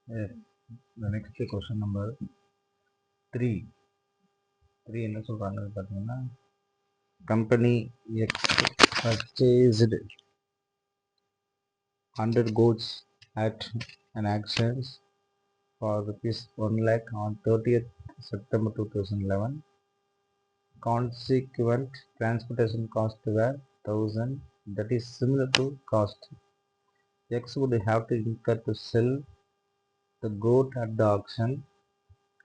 Yes. The next question number 3. 3 என்ன சொல்றாங்க பார்த்தீங்கன்னா, company X purchased 100 goods at an auctions for rupees 1 lakh on 30th September 2011. Consequent transportation cost were 1000, that is similar to cost X would have to incur to sell the goat at the auction.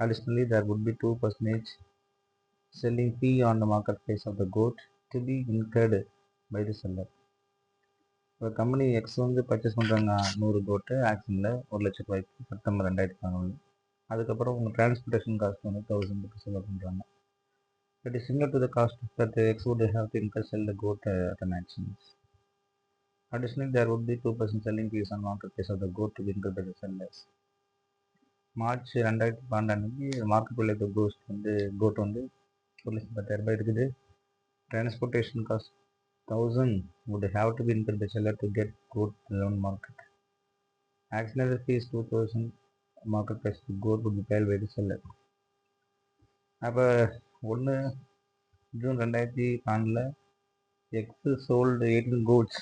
Additionally, there would be 2% selling fee on the marketplace of the goat to be incurred by the seller. இப்போ company X வந்து purchase பண்ணுறாங்க 100 கோட்டு ஆக்ஷனில் 1,00,000 ரூபாய்க்கு September 2011. அதுக்கப்புறம் உங்கள் transportation cost வந்து 1000 rupees செலவு பண்ணுறாங்க. It is similar to the cost that X would have to incur sell the goat at an auctions. Additionally, there would be 2% selling fees on marketplace of the goat to be incurred by the sellers. March 2012 அன்னைக்கு market விலை code வந்து 1,10,000 இருக்குது. Transportation cost 1000 would have to be incurred by seller to get goat on market. Auctioneer fees 2000 market price to goat would be paid by the seller. அப்போ 1 June 2012 X sold 18 goats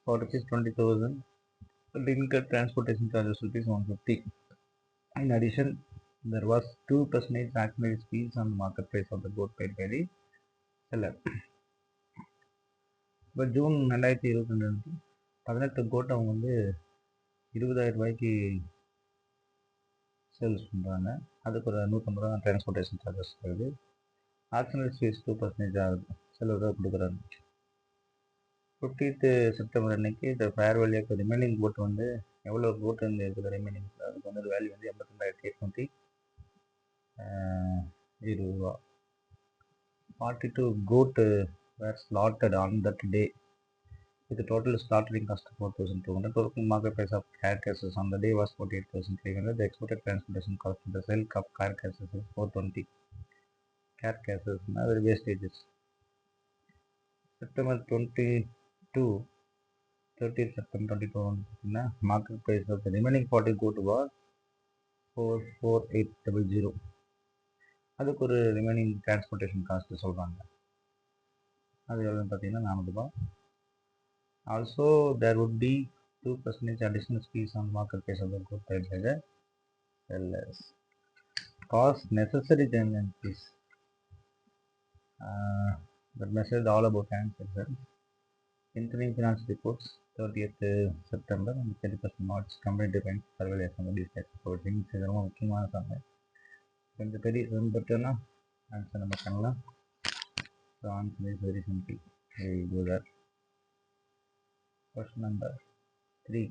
for rupees 20,000. Incurred transportation charges rupees 150. In addition, there was 2% auctioneer fees on the market price of the goat paid by the seller. இப்போ June 2022 18 code அவங்க வந்து 20,000 ரூபாய்க்கு sales பண்ணுறாங்க. அதுக்கு ஒரு 150 ரூபா transportation charges ஆகுது. ஆக்ஷனல் fees 2% ஆகுது, செலவு கொடுக்குறாங்க. 15th செப்டம்பர் அன்னைக்கு இந்த fair value of remaining goat வந்து எவ்வளோ கோட் வந்து இருக்குது ரிமைனிங், அதுக்கு வந்து வேல்யூ வந்து 82,820 ரூபா. 42 goat were slaughtered on that day with the total slaughtering cost of 4,200. Total market price of carcasses on the day was 48,300. The expected transportation cost of the sale of carcasses is 420. Carcasses are wastages. September 22, 30th September 2022, market price of the remaining 40 goat was 44800. அதுக்கு ஒரு remaining transportation cost சொல்கிறாங்க. அது எவ்வளோன்னு பார்த்தீங்கன்னா 400 ரூபா. Also, there would be 2% additional fees on market price of the good paid by the sellers. Cost necessary tendencies. That measured all about transaction. Interim finance reports 30th September and 31st March. Company depends survey on the dispatch reporting. இது ரொம்ப முக்கியமான சமய கொஞ்சம் பெரிய பட்டுன்னா answer நம்ம பண்ணலாம். So answer is very simple. Go there. Question number 3.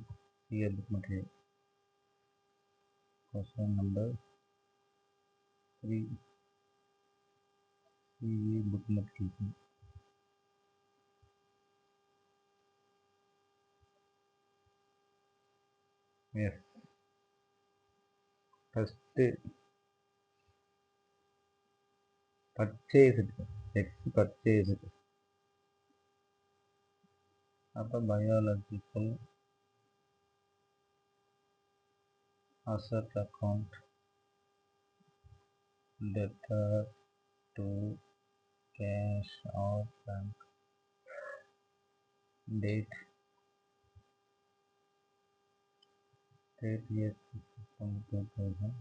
Here book material. Question number 3. Here book material. Yes. First purchased. X purchased. அப்போ biological asset account debtor to cash or bank date 30th 2000.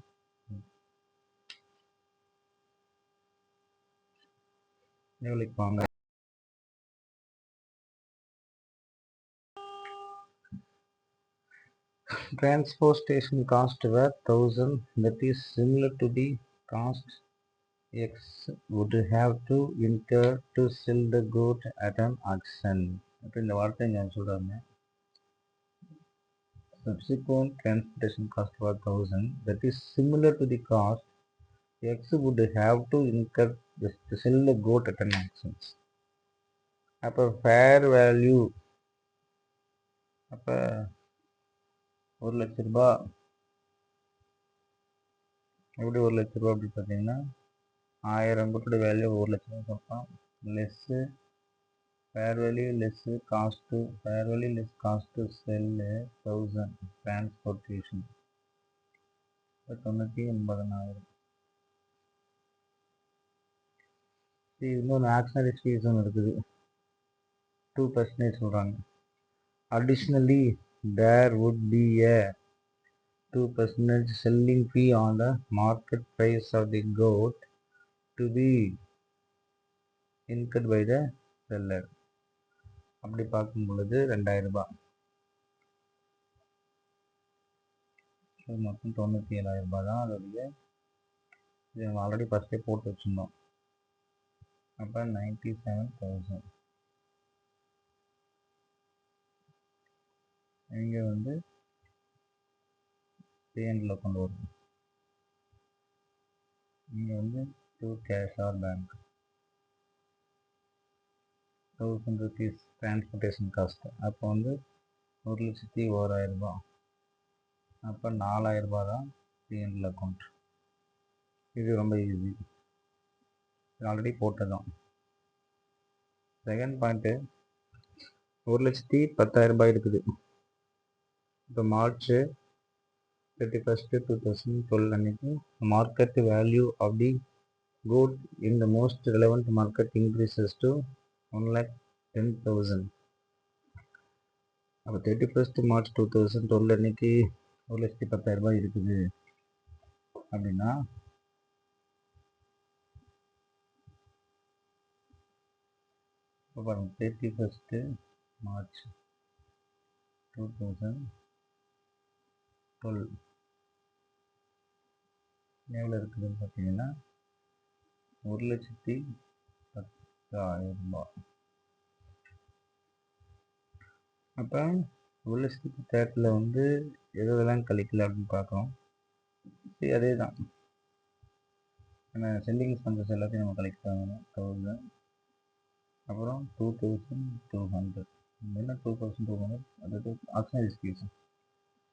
எவ்வளோக்கு வாங்க transportation cost were 1000, that is similar to the cost X would have to incur to sell the goat at an auction. இப்போ இந்த வார்த்தை நான் சொல்கிறாங்க. Subsequent transportation cost was 1000, that is similar to the cost X would have to incur to sell the goat at an auction. அப்போ fair value அப்போ 1,00,000 ரூபா. எப்படி 1,00,000 ரூபா அப்படி பார்த்தீங்கன்னா 1000 கோட்டோட வேல்யூ 1,00,000 ரூபா சொல்கிறோம். Less fair value less cost to sell 1000 transportation. இப்போ 980,000. இன்னொன்று ஆக்ஷனரி ஃபீஸ் ஒன்று இருக்குது, 2% சொல்கிறாங்க. Additionally, there would be a 2% selling fee on the market price of the goat to be incurred by the seller. அப்படி பார்க்கும் பொழுது 2000 ரூபாய், மொத்தம் 97,000 ரூபாய் தான் அதோடைய. இது நம்ம ஆல்ரெடி ஃபஸ்ட்டே போட்டு வச்சுருந்தோம். அப்போ 97,000 இங்கே வந்து பேண்டில் கொண்டு வரும். இங்கே வந்து to cash R bank 1000 rupees transportation cost. அப்போ வந்து 1,01,000 ரூபாய். அப்போ 4,000 ரூபாய் தான் பிஎன்எல் அக்கௌண்ட். இது ரொம்ப ஈஸி, ஆல்ரெடி போட்டதான். செகண்ட் பாயிண்ட்டு, 1,10,000 ரூபாய் இருக்குது. இப்போ March 31, 2012 அன்னைக்கு market value of the goat in the most relevant market increases to 1,10,000. அப்போ 31 March 2012 அன்னைக்கு 1,10,000 ரூபாய் இருக்குது அப்படின்னா இப்போ பாருங்கள், 31 March 2012 எவ்வளோ இருக்குதுன்னு பார்த்தீங்கன்னா 1,10,000 ரூபாய். அப்போ 1,10,000 வந்து எதெல்லாம் கழிக்கல அப்படின்னு பார்க்குறோம். அதே தான், சென்டிங் எக்ஸ்பென்சஸ் எல்லாத்தையும் நம்ம கழிக்கிறாங்க. 1000, அப்புறம் 2,200, என்ன 2,200 அது ஆக்ஷனரி ஃபீஸ்.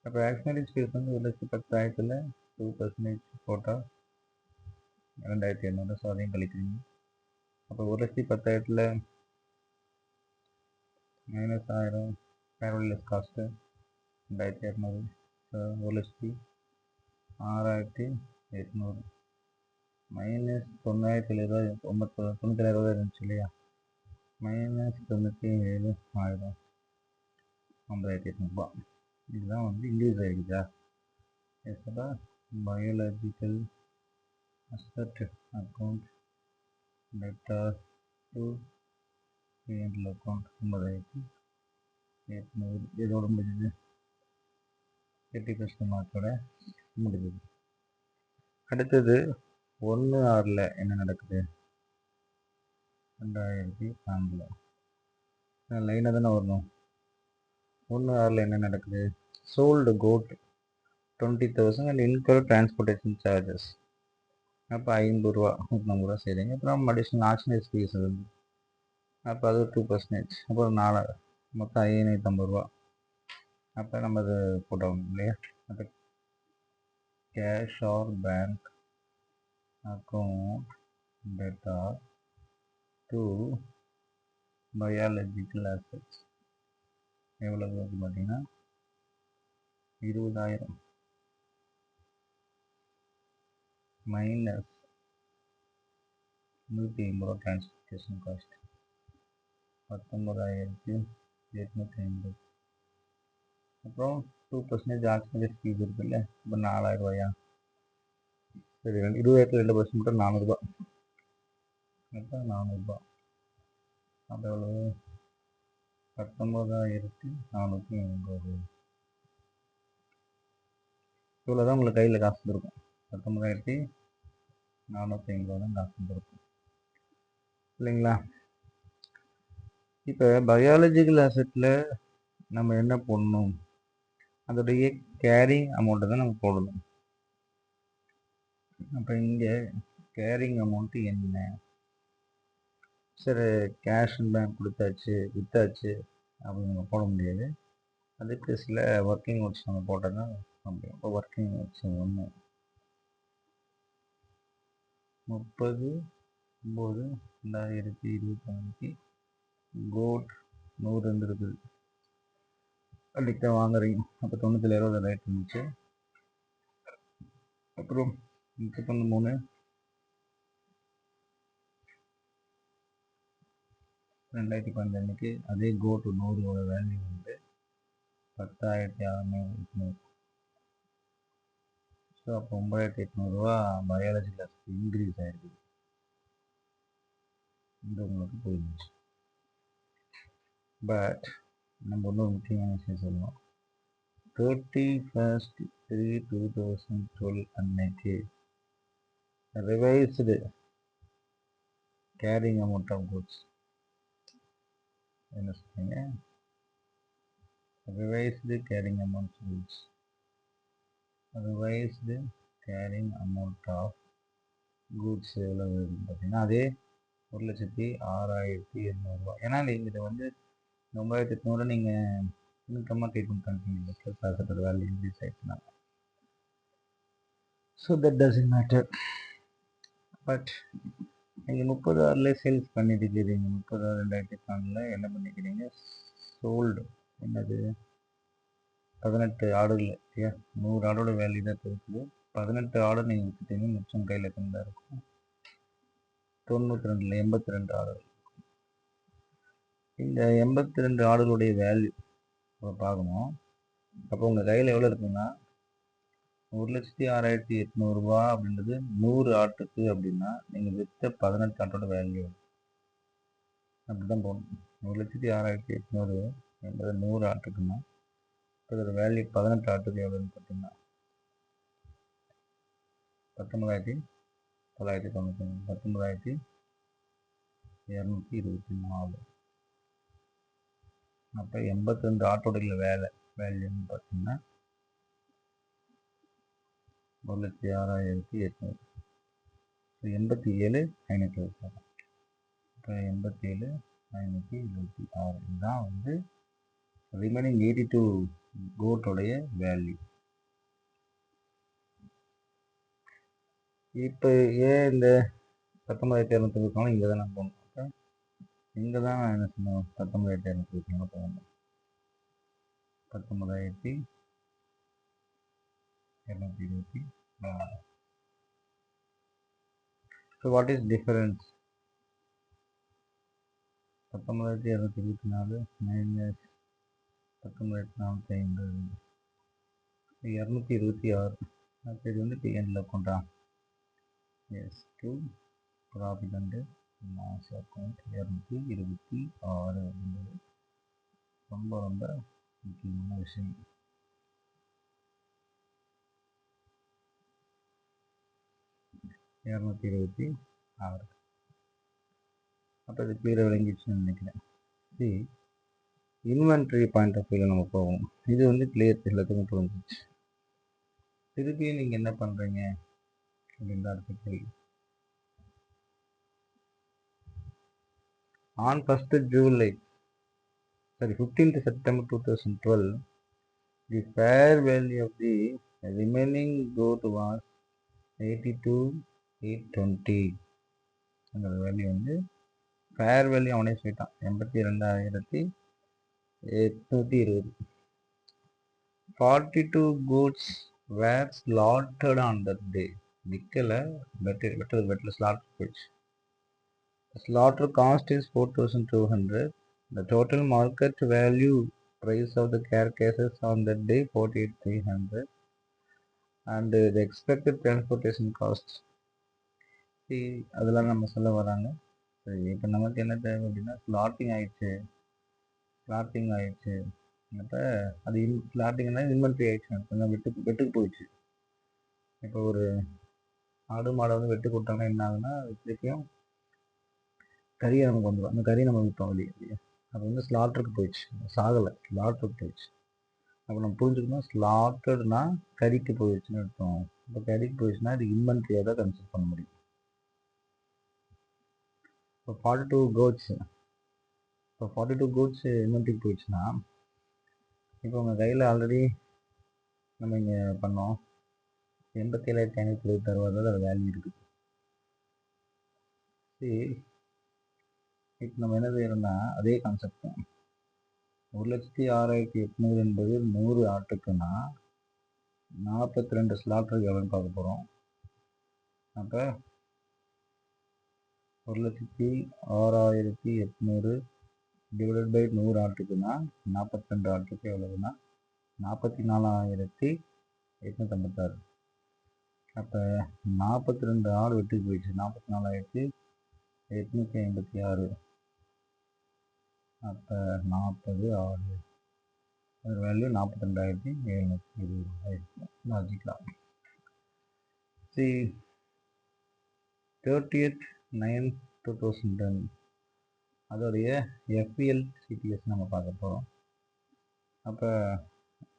அப்போ ஆக்ஷனரி ஃபீஸ் வந்து 1,10,000 2% போட்டால் 2,800. ஸோ அதையும் கழிக்கிறீங்க. அப்போ 1,10,000 -1000 ஃபேர்வெல் காஸ்ட்டு 2,200. ஸோ 1,06,800 மைனஸ் 9,700 இருந்துச்சு இல்லையா, மைனஸ் 97,000 5,800 ரூபாய். இதுதான் வந்து இன்க்ரீஸ் ஆகிடுச்சா. Biological asset account data to PNL account 9,800. இதோட முடிஞ்சது. 31 மார்ச்சோட முடிஞ்சது. அடுத்தது 1/6 என்ன நடக்குது, 2012 லைனாக தானே வரணும். 1/6 என்ன நடக்குது, sold goat 20,000 and incur transportation charges. அப்போ 50 ரூபா 150 ரூபா செய்கிறீங்க. அப்புறம் அடிஷ்னல் ஆக்ஷனரி ஃபீஸ் வந்து அப்போ அது 2%. அப்புறம் 4 மொத்தம் 550 ரூபா. அப்போ நம்ம அது போட்டோம் இல்லையா. அப்போ cash R bank account data to biological assets எவ்வளவு வருது பார்த்தீங்கன்னா 20,000 மைனஸ் 150 ரூபா டிரான்ஸ்போர்ட்டேஷன் காஸ்ட் 19,850. அப்புறம் 2% ஆக்ஷனரி ஃபீஸ் இருக்குல்ல, இப்போ 4,000 ரூபாயா. சரி, 20,000 2% மட்டும் 400 ரூபா. அப்போ 400 ரூபா. அப்போ எவ்வளவு, 19,480. இவ்வளோ தான் உங்களுக்கு கையில் காசு வந்துருக்கும். 19,450 தான் காசு வந்துருக்கும் இல்லைங்களா. இப்போ பயாலஜிக்கல் அசட்டில் நம்ம என்ன போடணும், அதோடைய கேரிங் அமௌண்ட்டை தான் நம்ம போடணும். அப்போ இங்கே கேரிங் அமௌண்ட்டு என்ன, சரி கேஷ் பேங்க் கொடுத்தாச்சு விற்றாச்சு அப்படின்னு நம்ம போட முடியாது. அதுக்கு சில ஒர்க்கிங் நோட்ஸ் நம்ம போட்டால் தான் முடியும். இப்போ ஒர்க்கிங் நோட்ஸ் 1 30/9/2021 கோட் 100 இருக்குது, அன்றைக்கி தான் வாங்குறீங்க. அப்போ 97 ரேட் இருந்துச்சு. அப்புறம் 33 2015 அன்னைக்கு அதே கோட் 100 வேல்யூ வந்து 10,600. ஸோ அப்போ 9,800 பயாலஜி கிளாஸ்க்கு இன்க்ரீஸ் ஆகிருக்கு. இது உங்களுக்கு புரிஞ்சிச்சு. பட் நம்ம இன்னொரு முக்கியமான விஷயம் சொல்லணும். 31/3/2012 அன்னைக்கு revised carrying amount of goods என்ன சொல்றீங்க? Revised carrying amount goods, revised carrying amount of goods எவ்வளவு பார்த்தீங்கன்னா அதே 1,06,800. ஏன்னா நீங்கள் இதை வந்து 9,800 நீங்கள் இன்கம்மாக ட்ரீட்மெண்ட் பண்ணுறீங்க, ப்ளஸ் அசட்டோட வேல்யூ இன்க்ரீஸ் ஆகிடுச்சுன்னா. So that doesn't matter. But நீங்கள் 30,000 சேல்ஸ் பண்ணிட்டுருக்கிறீங்க. 30,000 என்ன பண்ணிக்கிறீங்க? சோல்டு என்னது 18 ஆர்டரில் இல்லையா? 100 ஆர்டரோட வேல்யூ தான் இருக்குது. 18 ஆர்டர் நீங்கள் வச்சுட்டீங்க, மிச்சம் கையில் தான் இருக்கும். 92 82 ஆர்டர். இந்த 82 ஆர்டருடைய வேல்யூ பார்க்கணும். அப்போ உங்கள் கையில் எவ்வளோ இருக்குன்னா 1,06,800 அப்படின்றது 100 ஆட்டுக்கு அப்படின்னா நீங்கள் விற்ற 18 ஆட்டோட வேல்யூ அப்படி தான் போகணும். 1,06,800 என்பது 100 ஆட்டுக்குன்னா அதோட வேல்யூ 18 ஆட்டுக்கு எவ்வளோன்னு பார்த்தீங்கன்னா 19,990, 19,224. அப்போ 82 ஆட்டோடைய வேல்யூன்னு பார்த்தீங்கன்னா 1,06,800. 87,526. இப்போ 87,526 இதுதான் வந்து ரிமைனிங் 82 கோட்டோடைய வேல்யூ. இப்போ ஏன் இந்த 19,200 இருக்காலும் இங்கே தான் நான் போகணும். இங்கே தான் நான் என்ன சொன்னோம், 19,200 போகணும். 19,224. So what is difference? 19,224 minus 19,450, 226. இது வந்து பிஎன்ல அக்கௌண்ட்டா? Yes, to profit and loss account 226 அப்படின்றது ரொம்ப ரொம்ப முக்கியமான விஷயம். $226. அப்போ இது கிளியராக விளங்கிடுச்சுன்னு நினைக்கிறேன். சரி, இன்வென்ட்ரி பாயிண்ட் ஆஃப் வியூவில் நம்ம போவோம். இது வந்து கிளியர் எல்லாத்துக்கும் புரிஞ்சிச்சு. திருப்பியும் நீங்கள் என்ன பண்ணுறீங்க அப்படின்னு தான் அடுத்த கேள்வி. On 15th September 2012, the fair value of the remaining goat was 82,820. அந்த வேல்யூ வந்து ஃபேர் வேல்யூ அவனே சொல்லிட்டான், 82,820. 42 goats were slaughtered on that day. விற்கலை, வெட்டில் ஸ்லாட்டர் போயிடுச்சு. Slaughter cost is 4,200. The total market value price of the carcasses on that day 48,300. And the expected transportation cost. அதெல்லாம் நம்ம சொல்ல வராங்க. சரி, இப்போ நமக்கு என்ன தேவை அப்படின்னா ஸ்லாட்டிங் ஆயிடுச்சு. அப்போ அது ஸ்லாட்டிங்னா இன்வென்ட்ரி ஆயிடுச்சு, கொஞ்சம் வெட்டுக்கு போயிடுச்சு. இப்போ ஒரு ஆடு மாடை வந்து வெட்டு கொடுத்தாங்கன்னா என்ன ஆகுதுன்னா திருப்பியும் கறியை நமக்கு வந்துடும். அந்த கறியை நம்ம விற்போம் இல்லையா? அது வந்து ஸ்லாட்டருக்கு போயிடுச்சு, சாகலை, ஸ்லாட்டருக்கு போயிடுச்சு. அப்போ நம்ம புரிஞ்சுக்கணும், ஸ்லாட்டர்னா கறிக்கு போயிடுச்சுன்னு அர்த்தம். இப்போ கறிக்கு போயிடுச்சுன்னா இது இன்வென்ட்ரியாக தான் கன்சிடர் பண்ண முடியும். இப்போ 42 கோட்ஸ் இன்வென்ட்ரிக்கு போயிடுச்சுன்னா இப்போ உங்கள் கையில் ஆல்ரெடி நம்ம இங்கே பண்ணோம் 87,526 அதோட வேல்யூ இருக்குது. சரி, இப்போ நம்ம என்ன செய்யறோம்னா அதே கான்செப்ட் தான். 1,06,800 என்பது 100 ஆட்டுக்குன்னா 42 ஸ்லாட்டருக்கு எவ்வளோன்னு பார்க்க போகிறோம். அப்போ 1,06,800 டிவைடட் பை 100 ஆட்டுக்குன்னா 42 ஆட்டுக்கு எவ்வளவுன்னா 44,856. அப்போ 42 ஆடு வெட்டி போயிடுச்சு. 44,856. அப்போ 40 ஆடு, அது வேல்யூ 42,720 ஆயிடுச்சு. லாஜிக்கலாம். 30/9/2010 அதோடைய FVL CTS நம்ம பார்க்க போகிறோம். அப்போ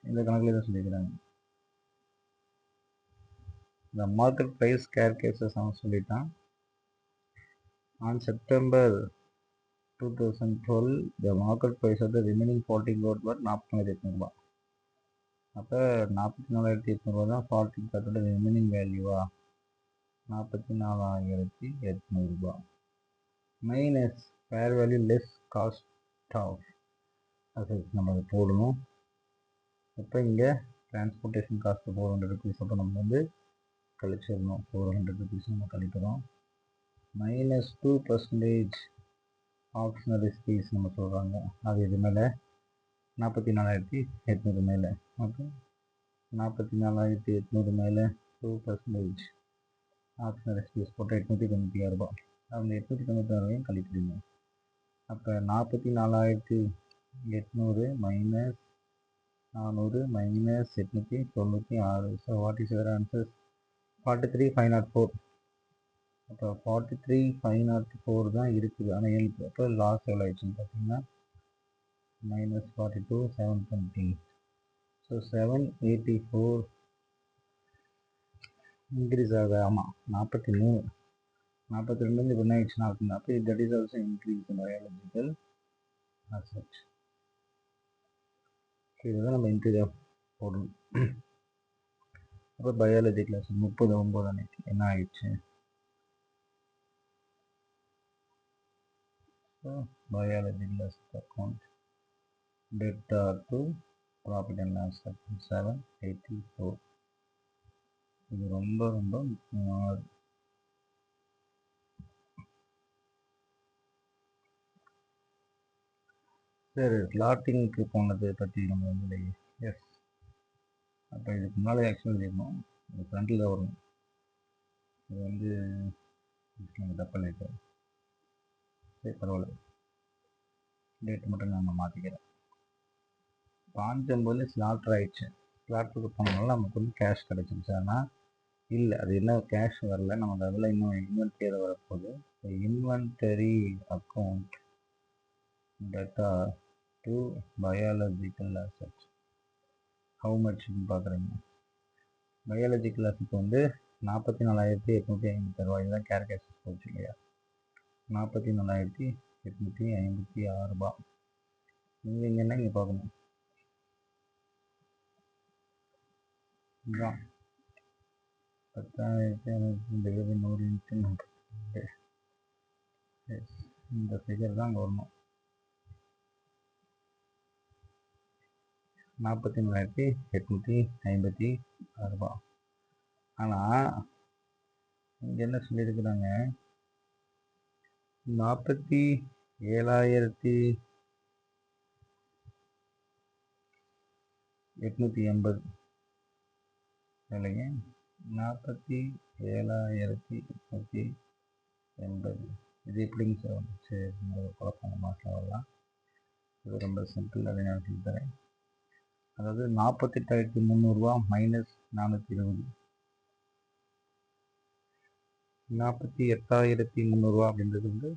இந்த கணக்கில் தான் சொல்லிக்கிறாங்க. The market price carecases அவன் சொல்லிட்டான். On September 2012 the market price of the remaining 40 gold was 44,800. அப்போ 44,800 தான் 40 கார்டோட ரிமைனிங் வேல்யூவா 44,800 minus fair value less cost of assets நம்ம அதை போடணும். இப்போ இங்கே டிரான்ஸ்போர்ட்டேஷன் காஸ்ட்டு 400 ருபீஸ். அப்போ நம்ம வந்து கழிச்சிடணும். 400 ருபீஸ் நம்ம கழிக்கிறோம். மைனஸ் 2% ஆப்ஷனரி ஃபீஸ் நம்ம சொல்கிறாங்க. அது இது மேலே 44,800 மேலே. ஓகே, 44,800 மேலே 2% ஆப்ஷனரி ஃபீஸ் போட்டு 896 ரூபா. அந்த 896 கழிக்கிறீங்க. அப்போ 44,800 minus 400 minus 896. So what is your answer? 43,504. அப்போ 43,504 தான் இருக்குது. ஆனால் எனக்கு அப்போ லாஸ் எவ்வளோ ஆயிடுச்சுன்னு பார்த்தீங்கன்னா மைனஸ் 42,720. ஸோ 784 இன்க்ரீஸ் ஆகுது. ஆமாம், 43 42 இப்போ என்ன ஆயிடுச்சுன்னா அப்போ that is also increase in biological asset. இதுதான் நம்ம இன்க்ரீஸ் போடணும். அப்போ பயாலஜிக்கல் அசெட் 30/9 அன்னைக்கு என்ன ஆயிடுச்சு? ஸோ பயாலஜிக்கல் அசெட் அக்கௌண்ட் டெட்டா to profit and loss account 784. இது ரொம்ப ரொம்ப முக்கியமானது. சரி, ஸ்லாட்டிங்க்கு போனது பற்றி நம்ம வந்து எஸ். அப்போ இதுக்கு முன்னாலே ஆக்சுவலாக இருக்கணும், இது ஃப்ரண்டில் தான் வரணும். இது வந்து நம்ம தப்பு பண்ணிட்டோம். சரி, பரவாயில்ல, டேட் மட்டும் நான் மாற்றிக்கிறேன். 550 ஸ்லாட்டர் ஆயிடுச்சு. ஸ்லாட்டருக்கு போனதுனால நமக்கு வந்து கேஷ் கிடச்சிருச்சு. ஆனால் இல்லை, அது என்ன கேஷ் வரல, நமக்கு அதில் இன்னும் இன்வென்ட்ரி வரப்போகுது. Inventory account data to biological asset how மச்னு பார்க்குறீங்க. பயாலஜிக்கல் அசெட் வந்து 44,856 ரூபாய். இதுதான் கேர்கேஷஸ் போச்சு இல்லையா? 44,856 ரூபா. நீங்கள் இங்கே என்ன இங்கே பார்க்கணும் இதுதான் 10,100 இந்த ஃபிகர் தான் அங்கே வரணும். 44,856 ரூபா. ஆனால் இங்கே என்ன சொல்லியிருக்கிறாங்க, 47,880 இல்லைங்க, 47,880. இது எப்படிங்க சார் வந்துச்சு? குழப்பம் மாற்றம் வரலாம். இது ரொம்ப சிம்பிள், அதை நான் சொல்லி தரேன். அதாவது 48,300 ரூபா மைனஸ் 420. 48,300 ரூபா அப்படின்றது வந்து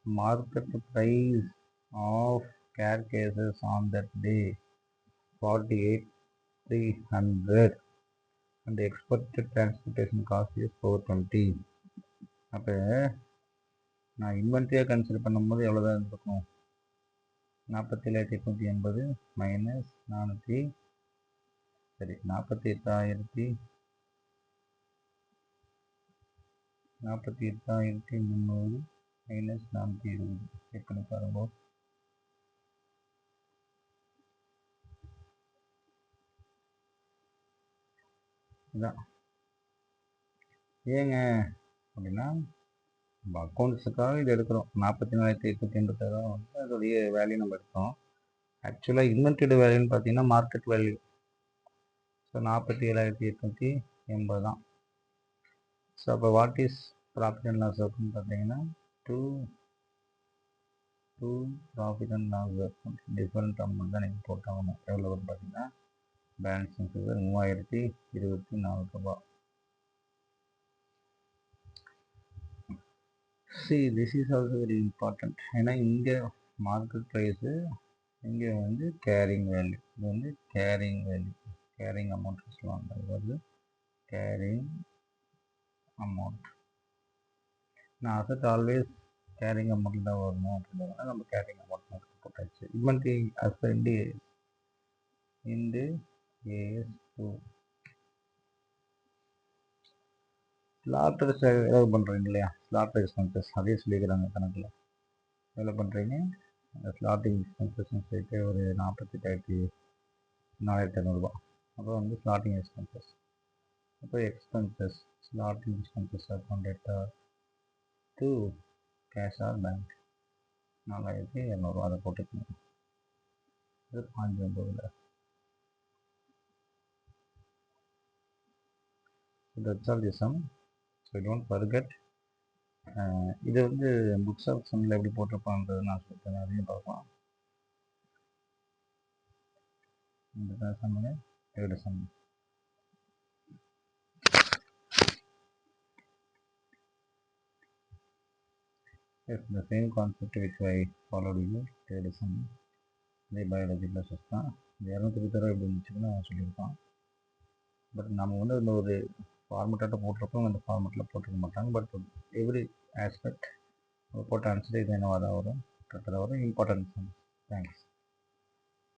market price of carcasses on that day 48,300 and the expected transportation cost is 420. அப்போ நான் இன்வென்ட்ரியாக கன்சிடர் பண்ணும்போது எவ்வளோ தான் இருக்கும்? 47,880 மைனஸ் 48,300 மைனஸ் 420 செக் பண்ணி பாருங்க. இதான் ஏங்க அப்படின்னா நம்ம அக்கௌண்ட்ஸுக்காக இது எடுக்கிறோம். 44,880 வந்து அதோடைய வேல்யூ நம்ம எடுக்கிறோம். ஆக்சுவலாக இன்வென்டரி வேல்யூன்னு பார்த்தீங்கன்னா மார்க்கெட் வேல்யூ. ஸோ 47,880 தான். ஸோ அப்போ what is profit and loss account பார்த்தீங்கன்னா to profit and loss account different amount தான் நீங்கள் போட்டாகணும். எவ்வளோ வரும் பார்த்தீங்கன்னா பேலன்ஸிங் ஃபிகர் 3024 ரூபா. See, this is also very important. ஏன்னா இங்கே மார்க்கெட் ப்ரைஸு, இங்கே வந்து கேரிங் வேல்யூ. இது வந்து கேரிங் வேல்யூ, கேரிங் அமௌண்ட் சொல்லுவாங்க. அது வந்து கேரிங் அமௌண்ட். நான் அசட் ஆல்வேஸ் கேரிங் அமௌண்ட் தான் வரணும் அப்படின்றதுனால நம்ம கேரிங் அமௌண்ட் போட்டாச்சு. Inventory as per into AS2 ஸ்லாட்டர்ஸ் எவ்வளோ பண்ணுறீங்க இல்லையா, ஸ்லாட்டர் எக்ஸ்பென்சஸ் அதே சொல்லிக்கிறாங்க கணக்கில். எவ்வளோ பண்ணுறீங்க, அந்த ஸ்லாட்டிங் எக்ஸ்பென்சஸ்ன்னு சொல்லிட்டு ஒரு 48,400 அப்போ வந்து ஸ்லாட்டிங் எக்ஸ்பென்சஸ். அப்போ expenses slotting expenses account to cash R bank 4,200 அதை போட்டுக்கணும். இது 5,9. That's all the sum. So don't forget. இது வந்து புக்ஸ் ஆஃப் சம்மில் எப்படி போட்டிருப்பான்றது நான் சொல்லிட்டேன், அதையும் பார்க்கலாம். இந்த சம்மில் third sum. Yes, the same concept which I followed you, third sum. இதே பயாலஜி கிளாஸஸ் தான். இந்த 200 தடவை எப்படி இருந்துச்சுன்னு அவன் சொல்லியிருப்பான். பட் நம்ம வந்து இந்த ஒரு ஃபார்மெட்டாக போட்டிருக்கோம், அந்த ஃபார்மெட்டில் போட்டிருக்க மாட்டாங்க. பட் எவ்ரி ஆஸ்பெக்ட் போட்ட ஆன்சர் இது என்னவாக தான் வரும், கரெக்டாக வரும். Important sum. தேங்க்ஸ்.